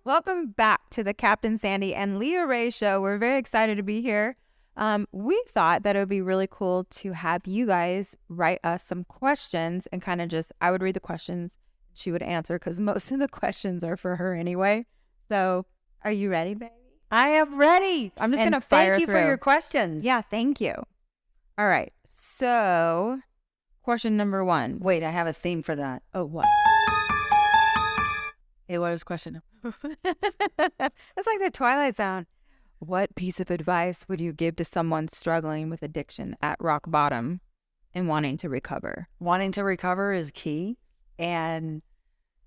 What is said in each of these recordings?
Welcome back to the Captain Sandy and Leah Rae show. We're very excited to be here. We thought that it would be really cool to have you guys write us some questions and kind of I would read the questions, she would answer because most of the questions are for her anyway. So are you ready, baby? I am ready. I'm just going to fire Thank you through. for your questions. Yeah, thank you. All right. So question number 1. Wait, I have a theme for that. Oh, what? Hey, what is question? It's like the Twilight Zone. What piece of advice would you give to someone struggling with addiction at rock bottom and wanting to recover? Wanting to recover is key, and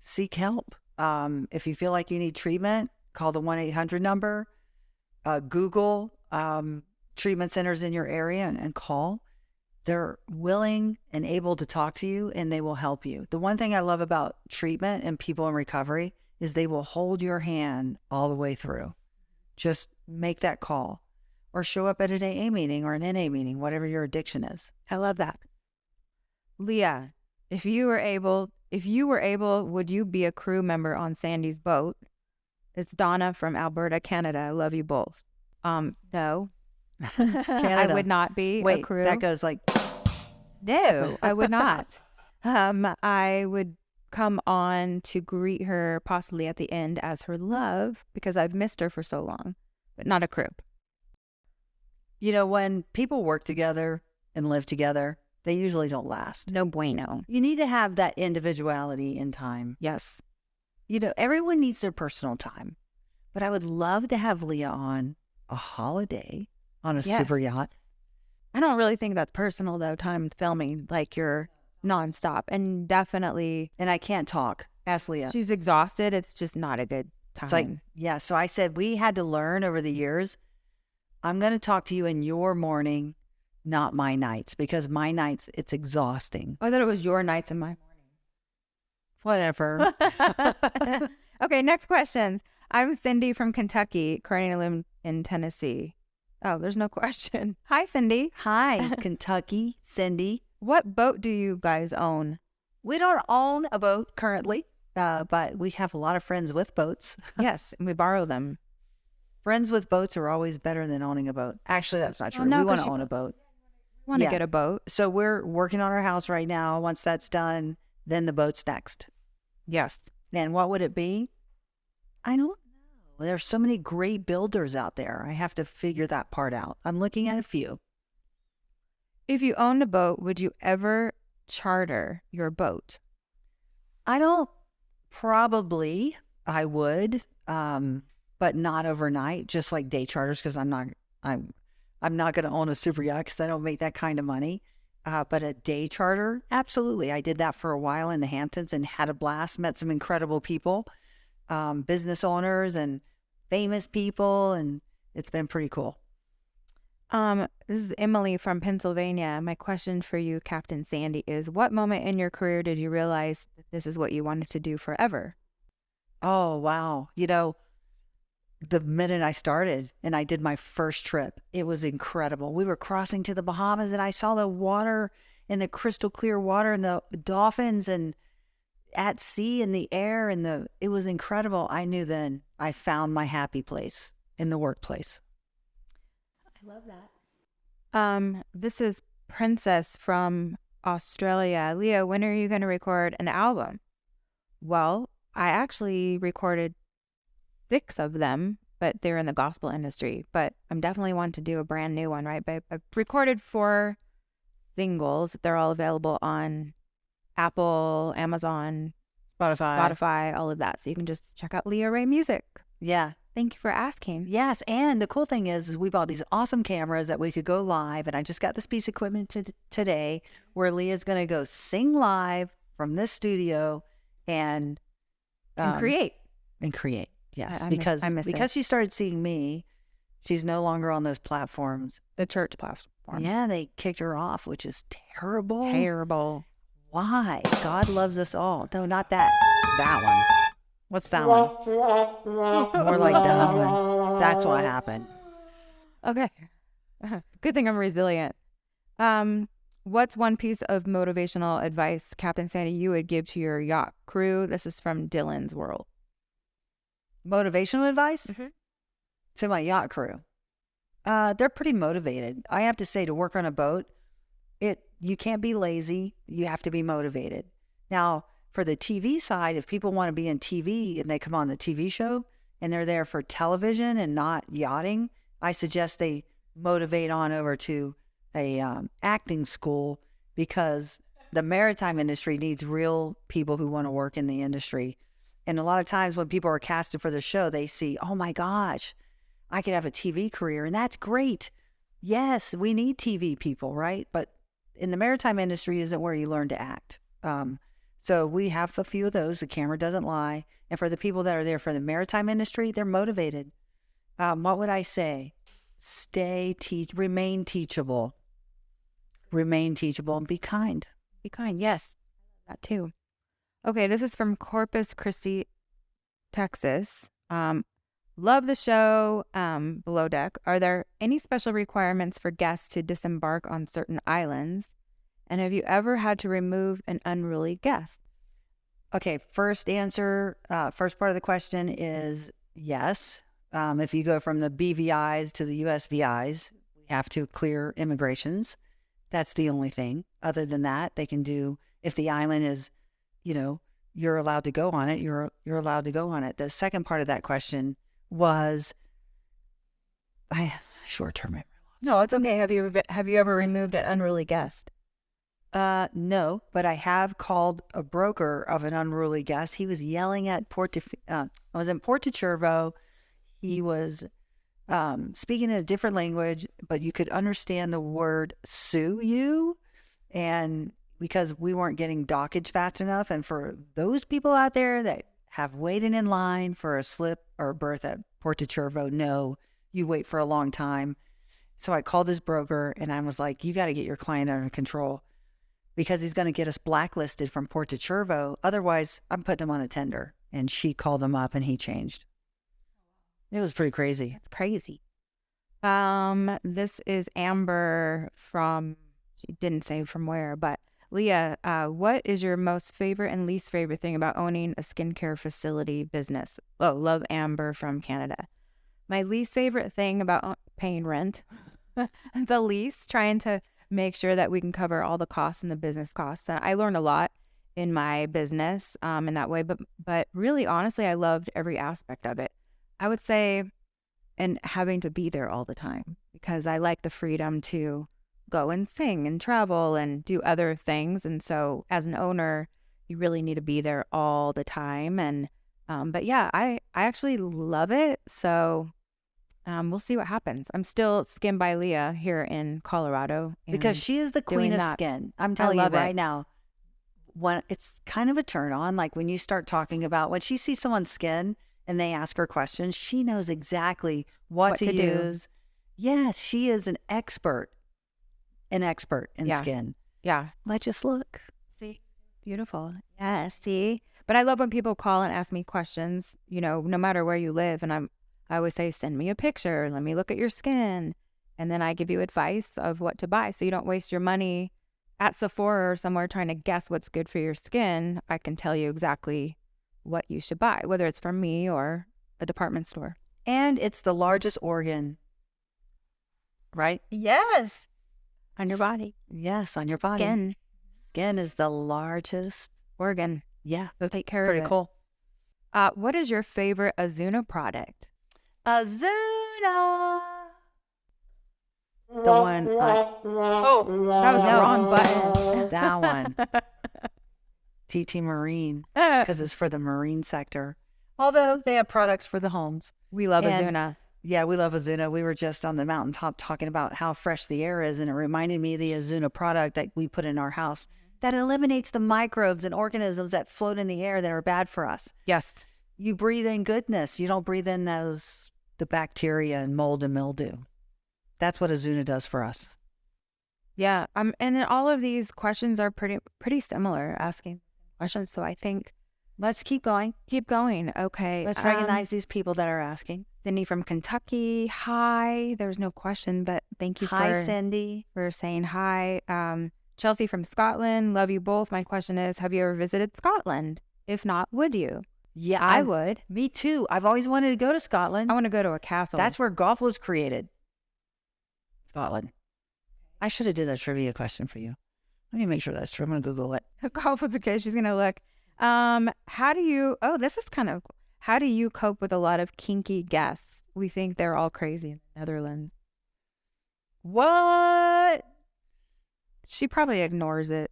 seek help. If you feel like you need treatment, call the 1-800 number. Google treatment centers in your area and call. They're willing and able to talk to you, and they will help you. The one thing I love about treatment and people in recovery is they will hold your hand all the way through. Just make that call or show up at an AA meeting or an NA meeting, whatever your addiction is. I love that. Leah, if you were able, would you be a crew member on Sandy's boat? It's Donna from Alberta, Canada. I love you both. No. I would not be a crew. That goes like... No, I would not. I would come on to greet her possibly at the end as her love because I've missed her for so long, but not a crew. You know, when people work together and live together, they usually don't last. No bueno. You need to have that individuality in time. Yes. You know, everyone needs their personal time, but I would love to have Leah on a holiday on a super yacht. I don't really think that's personal though, time filming, like you're nonstop and definitely. And I can't talk. Ask Leah. She's exhausted. It's just not a good time. It's like, yeah. So I said, we had to learn over the years. I'm going to talk to you in your morning, not my nights, because my nights, it's exhausting. I thought it was your nights and my mornings. Whatever. Okay, next question. I'm Cindy from Kentucky, currently live in Tennessee. Oh, there's no question. Hi, Cindy. Hi, Kentucky, Cindy. What boat do you guys own? We don't own a boat currently, but we have a lot of friends with boats. Yes, and we borrow them. Friends with boats are always better than owning a boat. Actually, that's not true. No, we want to own a boat. Want to get a boat. So we're working on our house right now. Once that's done, then the boat's next. Yes. And what would it be? I don't know. There's so many great builders out there. I have to figure that part out. I'm looking at a few. If you owned a boat, would you ever charter your boat? I don't. Probably I would, but not overnight. Just like day charters, because I'm not going to own a super yacht because I don't make that kind of money. But a day charter, absolutely. I did that for a while in the Hamptons and had a blast. Met some incredible people, business owners and famous people, and it's been pretty cool. This is Emily from Pennsylvania. My question for you, Captain Sandy, is what moment in your career did you realize that this is what you wanted to do forever? Oh, wow. You know, the minute I started and I did my first trip, it was incredible. We were crossing to the Bahamas and I saw the water and the crystal clear water and the dolphins and at sea in the air and it was incredible. I knew then I found my happy place in the workplace. I love that. This is Princess from Australia. Leah, when are you going to record an album? Well, I actually recorded 6 of them, but they're in the gospel industry. But I'm definitely wanting to do a brand new one, right? But I've recorded 4 singles. They're all available on Apple, Amazon, Spotify, all of that. So you can just check out Leah Rae Music. Yeah. Thank you for asking. Yes. And the cool thing is we bought these awesome cameras that we could go live. And I just got this piece of equipment today where Leah's going to go sing live from this studio and create. And create. Yes. I because miss she started seeing me, she's no longer on those platforms. The church platform. Yeah. They kicked her off, which is terrible. Terrible. Why? God loves us all. No, not that. That one. What's that one? More like that one. That's what happened. Okay. Good thing I'm resilient. What's one piece of motivational advice, Captain Sandy, you would give to your yacht crew? This is from Dylan's World. motivational advice Mm-hmm. to my yacht crew. They're pretty motivated. I have to say, to work on a boat, you can't be lazy. You have to be motivated. Now, for the TV side, if people want to be in TV and they come on the TV show and they're there for television and not yachting, I suggest they motivate on over to a acting school, because the maritime industry needs real people who want to work in the industry. And a lot of times when people are casted for the show, they see, oh my gosh, I could have a TV career, and that's great. Yes, we need TV people, right? But in the maritime industry isn't where you learn to act. So we have a few of those. The camera doesn't lie. And for the people that are there for the maritime industry, they're motivated. What would I say? Remain teachable. Remain teachable and be kind. Be kind. Yes. That too. Okay. This is from Corpus Christi, Texas. Love the show. Below Deck. Are there any special requirements for guests to disembark on certain islands? And have you ever had to remove an unruly guest? Okay. First answer, first part of the question is yes. If you go from the BVIs to the USVIs, we have to clear immigrations. That's the only thing. Other than that, they can do, if the island is, you're allowed to go on it, you're allowed to go on it. The second part of that question was, short-term memory loss. No, it's okay. Have you ever removed an unruly guest? No, but I have called a broker of an unruly guest. He was yelling at I was in Porto. He was speaking in a different language, but you could understand the word sue you. And because we weren't getting dockage fast enough, and for those people out there that have waited in line for a slip or a berth at Porto, no, you wait for a long time. So I called his broker and I was like, you got to get your client under control, because he's going to get us blacklisted from Porto. Otherwise, I'm putting him on a tender. And she called him up and he changed. It was pretty crazy. That's crazy. This is Amber she didn't say from where, but Leah, what is your most favorite and least favorite thing about owning a skincare facility business? Oh, love Amber from Canada. My least favorite thing about paying rent, the least, trying to make sure that we can cover all the costs and the business costs. I learned a lot in my business in that way, but really, honestly, I loved every aspect of it. I would say, and having to be there all the time, because I like the freedom to go and sing and travel and do other things. And so as an owner, you really need to be there all the time. And, but yeah, I actually love it. So we'll see what happens. I'm still Skin by Leah here in Colorado. Because she is the queen of skin. I'm telling you right now, it's kind of a turn on. Like when you start talking about, when she sees someone's skin and they ask her questions, she knows exactly what to use. Do. Yes, she is an expert in skin. Yeah. Let's just look. See? Beautiful. Yeah, see? But I love when people call and ask me questions, no matter where you live. And I always say, send me a picture. Let me look at your skin. And then I give you advice of what to buy so you don't waste your money at Sephora or somewhere trying to guess what's good for your skin. I can tell you exactly what you should buy, whether it's from me or a department store. And it's the largest organ, right? Yes. On your body. Yes, on your body. Skin is the largest organ. Yeah. So take care of it. Pretty cool. What is your favorite Ozuna product? Ozuna. The one. That was the wrong button. That one. TT Marine, because it's for the marine sector. Although they have products for the homes. We love Ozuna. Yeah, we love Ozuna. We were just on the mountaintop talking about how fresh the air is, and it reminded me of the Ozuna product that we put in our house that eliminates the microbes and organisms that float in the air that are bad for us. Yes. You breathe in goodness. You don't breathe in the bacteria and mold and mildew. That's what Ozuna does for us. Yeah. And then all of these questions are pretty similar, asking questions. So I think let's keep going. Keep going. Okay. Let's recognize these people that are asking. Cindy from Kentucky. Hi. There's no question, but thank you Cindy, for saying hi. Chelsea from Scotland. Love you both. My question is, have you ever visited Scotland? If not, would you? Yeah, I would. Me too. I've always wanted to go to Scotland. I want to go to a castle. That's where golf was created. Scotland. I should have did a trivia question for you. Let me make sure that's true. I'm going to Google it. Golf was okay. She's going to look. How do you, this is kind of, how do you cope with a lot of kinky guests? We think they're all crazy in the Netherlands. What? She probably ignores it.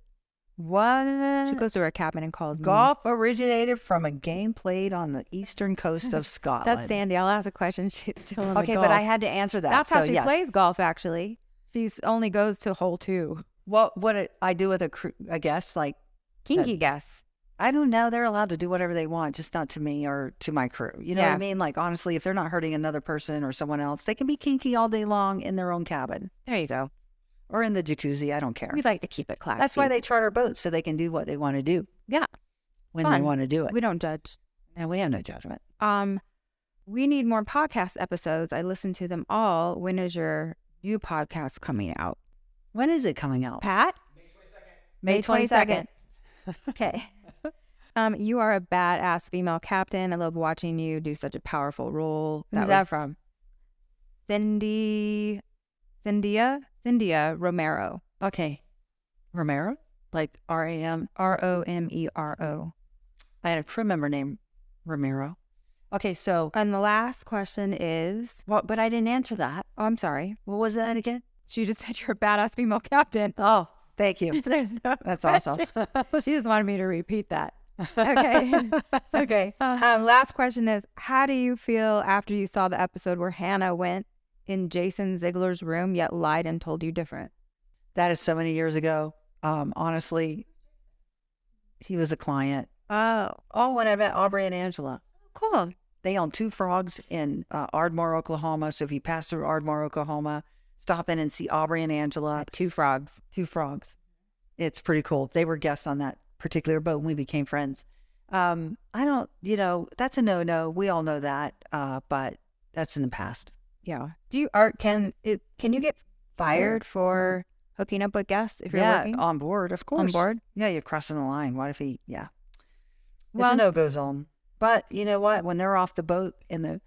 What? She goes to her cabin and calls Golf originated from a game played on the eastern coast of Scotland. That's Sandy. I'll ask a question. She's still on the golf. Okay, but I had to answer that. That's how she plays golf, actually. She only goes to hole 2. What I do with a guest, like kinky guests. I don't know. They're allowed to do whatever they want, just not to me or to my crew. You know what I mean? Like, honestly, if they're not hurting another person or someone else, they can be kinky all day long in their own cabin. There you go. Or in the jacuzzi. I don't care. We like to keep it classy. That's why they charter boats, so they can do what they want to do. Yeah. When they want to do it. We don't judge. And we have no judgment. We need more podcast episodes. I listen to them all. When is your new podcast coming out? When is it coming out? Pat? May 22nd. Okay. You are a badass female captain. I love watching you do such a powerful role. Who's that from? Cyndia Romero. Okay. Romero? Like R-A-M? Romero. I had a crew member named Romero. Okay, so. And the last question is. Well, but I didn't answer that. Oh, I'm sorry. What was that again? She just said you're a badass female captain. Oh, thank you. There's no. That's awesome. She just wanted me to repeat that. Okay. Okay. Last question is, how do you feel after you saw the episode where Hannah went in Jason Ziegler's room yet lied and told you different? That is so many years ago. Honestly, he was a client. Oh, when I met Aubrey and Angela. cool. They own 2 frogs in Ardmore, Oklahoma. So if you pass through Ardmore, Oklahoma, stop in and see Aubrey and Angela. 2 frogs. 2 frogs. It's pretty cool. They were guests on that particular boat and we became friends. I don't, that's a no-no. We all know that. But that's in the past. Yeah. Can you get fired for hooking up with guests if you're working? On board, of course. On board? Yeah, you're crossing the line. What if he, yeah. Well, it's a no-go zone. But you know what? When they're off the boat in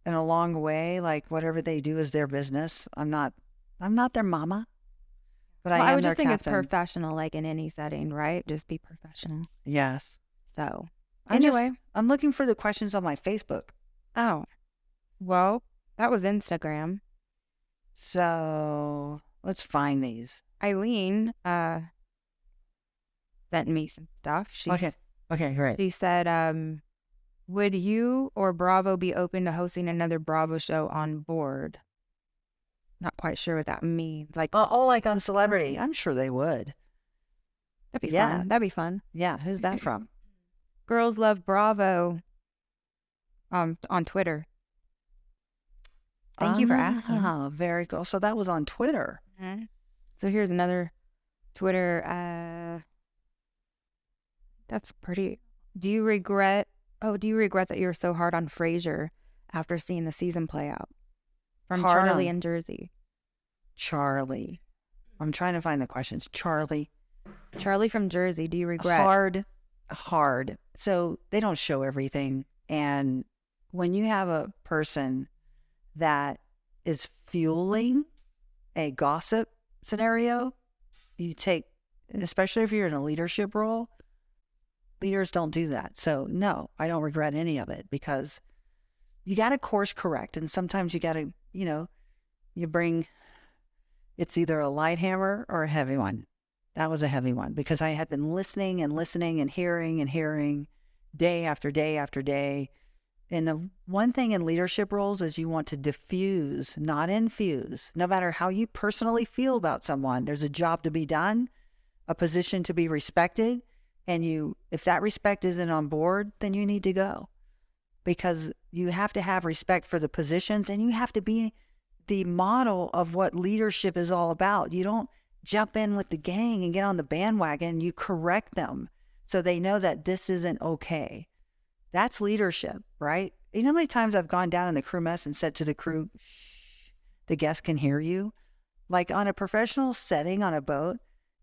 a long way, like whatever they do is their business. I'm not their mama. But I would just think it's professional, like in any setting, right? Just be professional. Yes. So anyway, I'm looking for the questions on my Facebook. Oh, well, that was Instagram. So let's find these. Eileen sent me some stuff. Okay, great. She said, would you or Bravo be open to hosting another Bravo show on board? Not quite sure what that means. Like, like on Celebrity. I'm sure they would. That'd be fun. That'd be fun. Yeah. Who's that from? Girls Love Bravo on Twitter. Thank you for asking. Oh, very cool. So that was on Twitter. Mm-hmm. So here's another Twitter. That's pretty. Do you regret that you're so hard on Frasier after seeing the season play out? From Charlie in Jersey. Charlie. I'm trying to find the questions. Charlie from Jersey. Do you regret? Hard. So they don't show everything. And when you have a person that is fueling a gossip scenario, you take, especially if you're in a leadership role, leaders don't do that. So no, I don't regret any of it because you got to course correct. And sometimes you got to, you bring, it's either a light hammer or a heavy one. That was a heavy one because I had been listening and hearing day after day after day. And the one thing in leadership roles is you want to diffuse, not infuse. No matter how you personally feel about someone, there's a job to be done, a position to be respected. And if that respect isn't on board, then you need to go. Because you have to have respect for the positions and you have to be the model of what leadership is all about. You don't jump in with the gang and get on the bandwagon. You correct them so they know that this isn't okay. That's leadership, right? You know how many times I've gone down in the crew mess and said to the crew, shh, the guests can hear you? Like on a professional setting on a boat,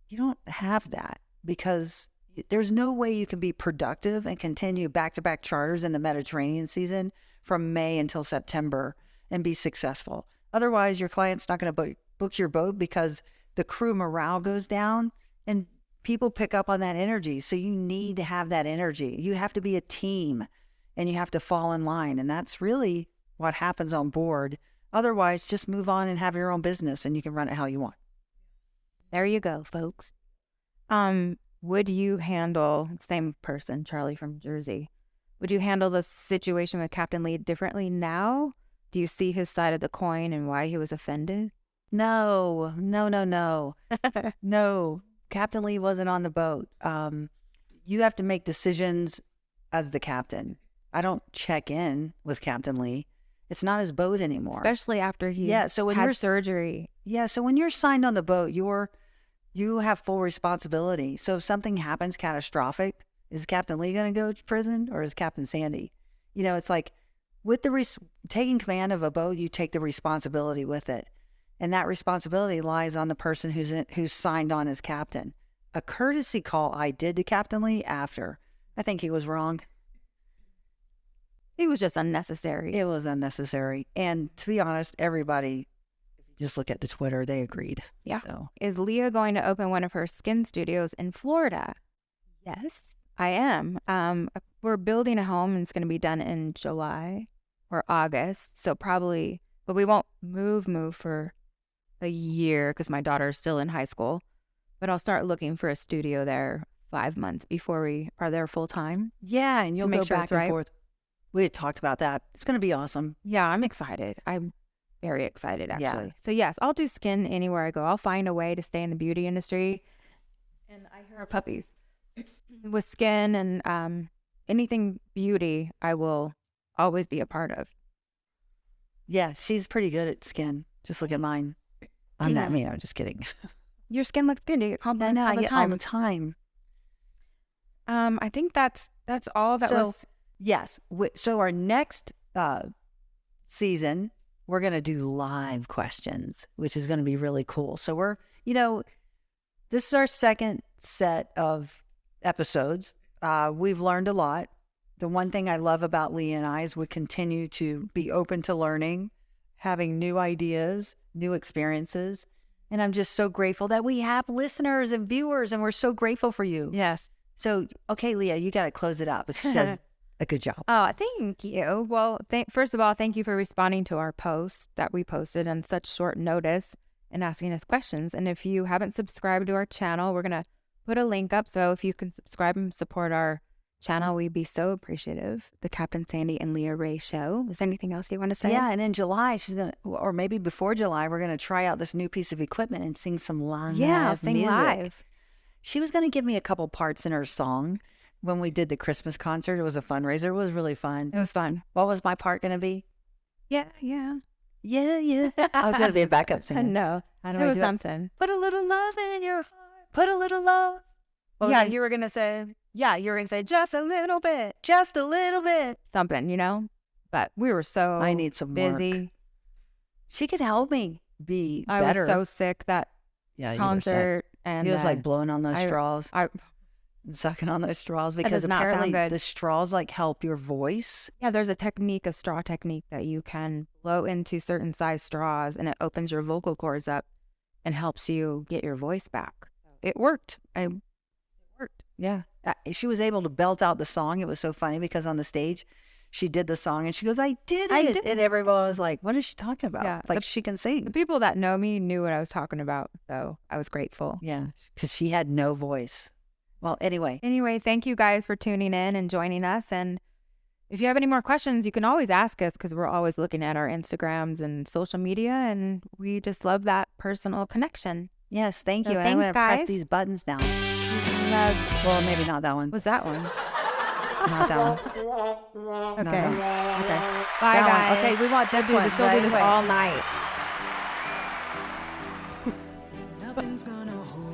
you don't have that because there's no way you can be productive and continue back-to-back charters in the Mediterranean season from May until September and be successful. Otherwise, your client's not going to book your boat because the crew morale goes down and people pick up on that energy. So you need to have that energy. You have to be a team and you have to fall in line. And that's really what happens on board. Otherwise, just move on and have your own business and you can run it how you want. There you go, folks. Would you handle, same person, Charlie from Jersey, would you handle the situation with Captain Lee differently now? Do you see his side of the coin and why he was offended? No. No, Captain Lee wasn't on the boat. You have to make decisions as the captain. I don't check in with Captain Lee. It's not his boat anymore. Especially after he had surgery. Yeah, so when you're signed on the boat, you have full responsibility. So if something happens catastrophic, is Captain Lee going to go to prison or is Captain Sandy? You know, it's like with taking command of a boat, you take the responsibility with it. And that responsibility lies on the person who's signed on as captain. A courtesy call I did to Captain Lee after. I think he was wrong. It was just unnecessary. It was unnecessary. And to be honest, everybody, if you just look at the Twitter, they agreed. Yeah. So. Is Leah going to open one of her skin studios in Florida? Yes, I am. We're building a home and it's going to be done in July or August. So probably, but we won't move for a year because my daughter is still in high school. But I'll start looking for a studio there 5 months before we are there full time. Yeah, and you'll make go sure back it's and right. forth. We had talked about that. It's going to be awesome. Yeah, I'm excited. I'm very excited, actually. Yeah. So yes, I'll do skin anywhere I go. I'll find a way to stay in the beauty industry. And I hear our puppies. With skin and anything beauty, I will always be a part of. Yeah, she's pretty good at skin. Just look at mine. I'm not me. I'm just kidding. Your skin looks good. You get compliments all the time. All the time. I think that's all that was. Yes. So our next season, we're going to do live questions, which is going to be really cool. So this is our second set of episodes. We've learned a lot. The one thing I love about Leah and I is we continue to be open to learning, having new ideas, new experiences. And I'm just so grateful that we have listeners and viewers, and we're so grateful for you. Yes. So, okay, Leah, you got to close it up. She says a good job. Oh, thank you. Well, first of all, thank you for responding to our post that we posted on such short notice and asking us questions. And if you haven't subscribed to our channel, we're going to put a link up. So if you can subscribe and support our channel, we'd be so appreciative. The Captain Sandy and Leah Rae Show. Is there anything else you want to say? Yeah, and in July, she's going to, or maybe before July, we're going to try out this new piece of equipment and sing some live music. Yeah, sing live. She was going to give me a couple parts in her song when we did the Christmas concert. It was a fundraiser. It was really fun. It was fun. What was my part going to be? Yeah. I was going to be a backup singer. No, How do it I was do something. Put a little love in your heart. Put a little love. You were going to say, just a little bit. Just a little bit. Something, But we were so I need some busy. Work. She could help me be I better. was so sick that concert. And he was like blowing on those straws. Sucking on those straws because apparently the straws help your voice. Yeah, there's a straw technique that you can blow into certain size straws and it opens your vocal cords up and helps you get your voice back. It worked. It worked. Yeah. She was able to belt out the song. It was so funny because on the stage, she did the song and she goes, I did it. And everyone was like, what is she talking about? Yeah, she can sing. The people that know me knew what I was talking about. So I was grateful. Yeah, because she had no voice. Well, anyway, thank you guys for tuning in and joining us. And if you have any more questions, you can always ask us because we're always looking at our Instagrams and social media. And we just love that personal connection. Yes, thank you. So and I'm going to guys. press these buttons now. Well, maybe not that one. What's that one? Not that one. Okay. Okay. Bye, that guys. One. Okay, we watch this one. She'll do this all night. Nothing's gonna hold